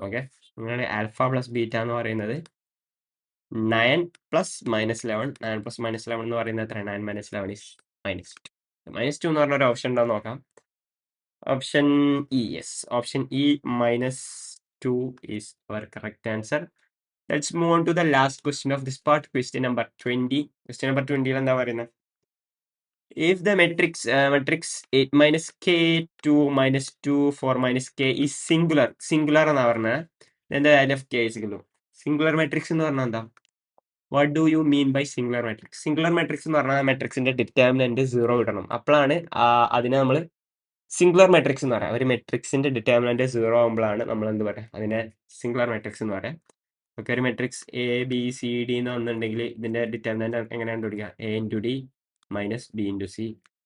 Okay, നിങ്ങളുടെ ആൽഫ പ്ലസ് ബീറ്റ എന്ന് പറയുന്നത് 9 plus -11 9 plus -11 എന്ന് പറയുന്നത് എത്ര? 9 minus 11 is -2. -2 എന്ന് പറഞ്ഞ ഒരു ഓപ്ഷൻ ഉണ്ടോ നോക്കാം. Option E, yes, option E -2 is our correct answer. Let's move on to the last question of this part, question number 20. Question number 20 എന്താ പറയുന്നത്? If the matrix 8 minus k 2 minus 2 4 minus k is singular എന്നാ പറഞ്ഞത്, then the value of k is equal to singular matrix എന്ന് പറഞ്ഞാൽ എന്താ? What do you mean by singular matrix? Singular matrix എന്ന് പറഞ്ഞാൽ മെട്രിക്സിന്റെ ഡിറ്റർമിനന്റ് 0 കിട്ടണം. അപ്പോഴാണ് അതിനെ നമ്മൾ സിംഗുലർ മാട്രിക്സ് എന്ന് പറയാം. ഒരു മെട്രിക്സിന്റെ ഡിറ്റർമിനന്റ് 0 ആകുമ്പോഴാണ് നമ്മൾ എന്ത് പറയാം? അതിനെ സിംഗുലർ മാട്രിക്സ് എന്ന് പറയാം. ഓക്കെ, ഒരു മെട്രിക്സ് ABCD എന്ന് വന്നിട്ടുണ്ടെങ്കിൽ ഇതിന്റെ ഡിറ്റർമിനന്റ് എങ്ങനെയാണ് കണ്ടുപിടിക്കുക? A/D - B/C.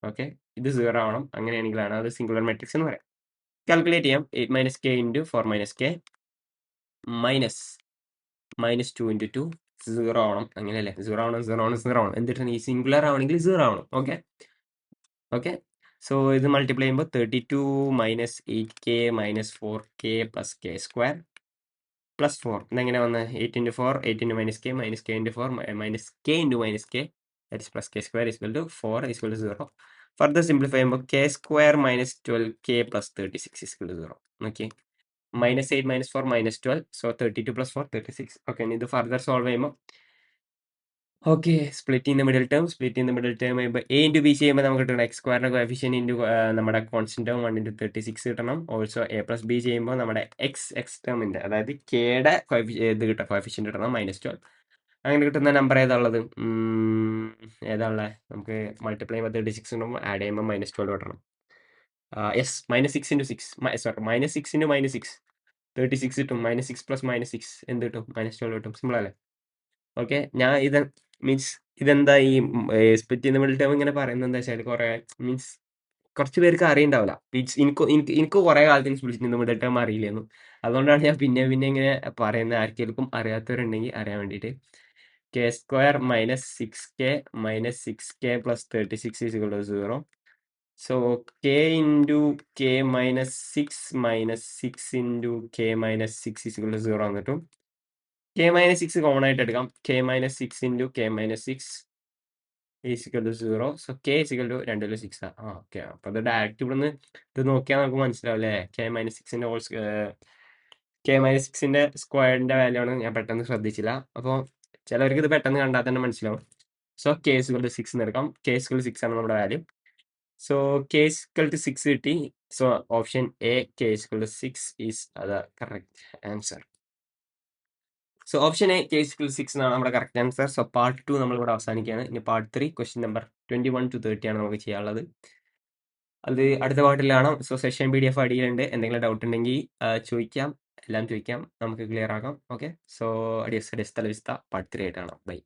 ഓക്കെ, ഇത് 0 ആവണം. അങ്ങനെയാണെങ്കിലാണ് അത് സിംഗുലർ മാട്രിക്സ് എന്ന് പറയാം. കാൽക്കുലേറ്റ് ചെയ്യാം. 8 minus k into 4 minus k minus -2 into 2 0 ആവണം. അങ്ങനെയല്ലേ? 0 ആവണം. എന്നിട്ട് ഈ സിംഗുലർ ആവണമെങ്കിൽ 0 ആവണം. ഓക്കെ. സോ ഇത് മൾട്ടിപ്ലൈ ചെയ്യുമ്പോൾ 32 minus 8k minus 4k plus k square plus 4. ഇതെങ്ങനെ വന്ന്? 8 into 4 8 into -k minus k into 4 minus k into -k, that is plus k square is equal to 4 is equal to 0. Further simplify ചെയ്യുമ്പോൾ k square minus 12k plus 36 is equal to 0. Okay, -8 - 4 -12. So 32 plus 4 36. Okay, ഇനി ഇത് further solve ചെയ്യുമ്പോൾ okay, split in the middle term ചെയ്യുമ്പോൾ a into b ചെയ്യുമ്പോൾ നമുക്ക് കിട്ടണം x സ്ക്വയറിന്റെ coefficient into നമ്മുടെ കോൺസ്റ്റന്റ് ടേം 1 into 36 കിട്ടണം. ഓൾസോ a plus b ചെയ്യുമ്പോൾ നമ്മുടെ x ടേമിന്റെ, അതായത് kയുടെ ഇത് കിട്ടണം, കോഎഫിഷ്യന്റ് കിട്ടണം -12. അങ്ങനെ കിട്ടുന്ന നമ്പർ ഏതാ ഉള്ളത്? നമുക്ക് മൾട്ടിപ്ലൈ ചെയ്യുമ്പോൾ 36 ഉണ്ടാകുമ്പോൾ ആഡ് ചെയ്യുമ്പോൾ -12 കിട്ടണം. യെസ്, -6 into 6 സോറി -6 into -6 36 കിട്ടും. -6 plus -6 എന്ത് കിട്ടും? -12 കിട്ടും. സിമ്പിൾ അല്ലേ? ഓക്കെ, ഞാൻ ഇത് മീൻസ് ഇതെന്താ ഈ split in the middle term ഇങ്ങനെ പറയുന്നത് എന്താ വെച്ചാൽ കുറേ കുറച്ച് പേർക്ക് അറിയണ്ടാവില്ല. എനിക്ക് കുറെ കാലത്തിന് വിളിച്ചിട്ടുണ്ട് മിഡിൽ ടേം അറിയില്ലായിരുന്നു. അതുകൊണ്ടാണ് ഞാൻ പിന്നെ പിന്നെ ഇങ്ങനെ പറയുന്നത്. ആർക്കെങ്കിലും അറിയാത്തവരുണ്ടെങ്കിൽ അറിയാൻ വേണ്ടിയിട്ട്. K square minus 6k minus 6k plus 36 is equal to 0. So k into k minus 6 minus 6 into k minus 6 is equal to 0 എന്ന് കിട്ടും. k മൈനസ് 6 കോമൺ ആയിട്ട് എടുക്കാം. k minus 6 into k minus 6 is equal to 0. So k is equal to 2/6. Okay. അപ്പോൾ അത് direct ഇവിടുന്ന് ഇത് നോക്കിയാൽ നമുക്ക് മനസ്സിലാവും അല്ലേ? k മൈനസ് 6ൻ്റെ k മൈനസ് 6ൻ്റെ സ്ക്വയറിൻ്റെ വാല്യൂ ആണ്. ഞാൻ പെട്ടെന്ന് ശ്രദ്ധിച്ചില്ല. അപ്പോൾ ചിലവർക്ക് ഇത് പെട്ടെന്ന് കണ്ടാൽ തന്നെ മനസ്സിലാവും. So k is equal to 6 എന്ന് എടുക്കാം. k ഈസ് ഈക്വൽ ടു 6 ആണ് നമ്മുടെ value. So k is equal to 6 കിട്ടി. So option A k is equal to 6 is the correct answer. So option A k is equal to 6 എന്നാണ് നമ്മുടെ correct answer. So part 2 നമ്മളിവിടെ അവസാനിക്കുകയാണ്. ഇനി part 3 question number 21 to 30 ആണ് നമുക്ക് ചെയ്യാനുള്ളത്. അത് അടുത്ത പാർട്ടിൽ കാണാം. So session PDF അടിയിലുണ്ട്. എന്തെങ്കിലും ഡൗട്ട് ഉണ്ടെങ്കിൽ ചോദിക്കാം. എല്ലാം ചോദിക്കാം. നമുക്ക് ക്ലിയർ ആക്കാം. ഓക്കെ. സോ അഡിയസ് തലവിസ്ത പാർട്ട് 3 ആയിട്ട് കാണാം. ബൈ.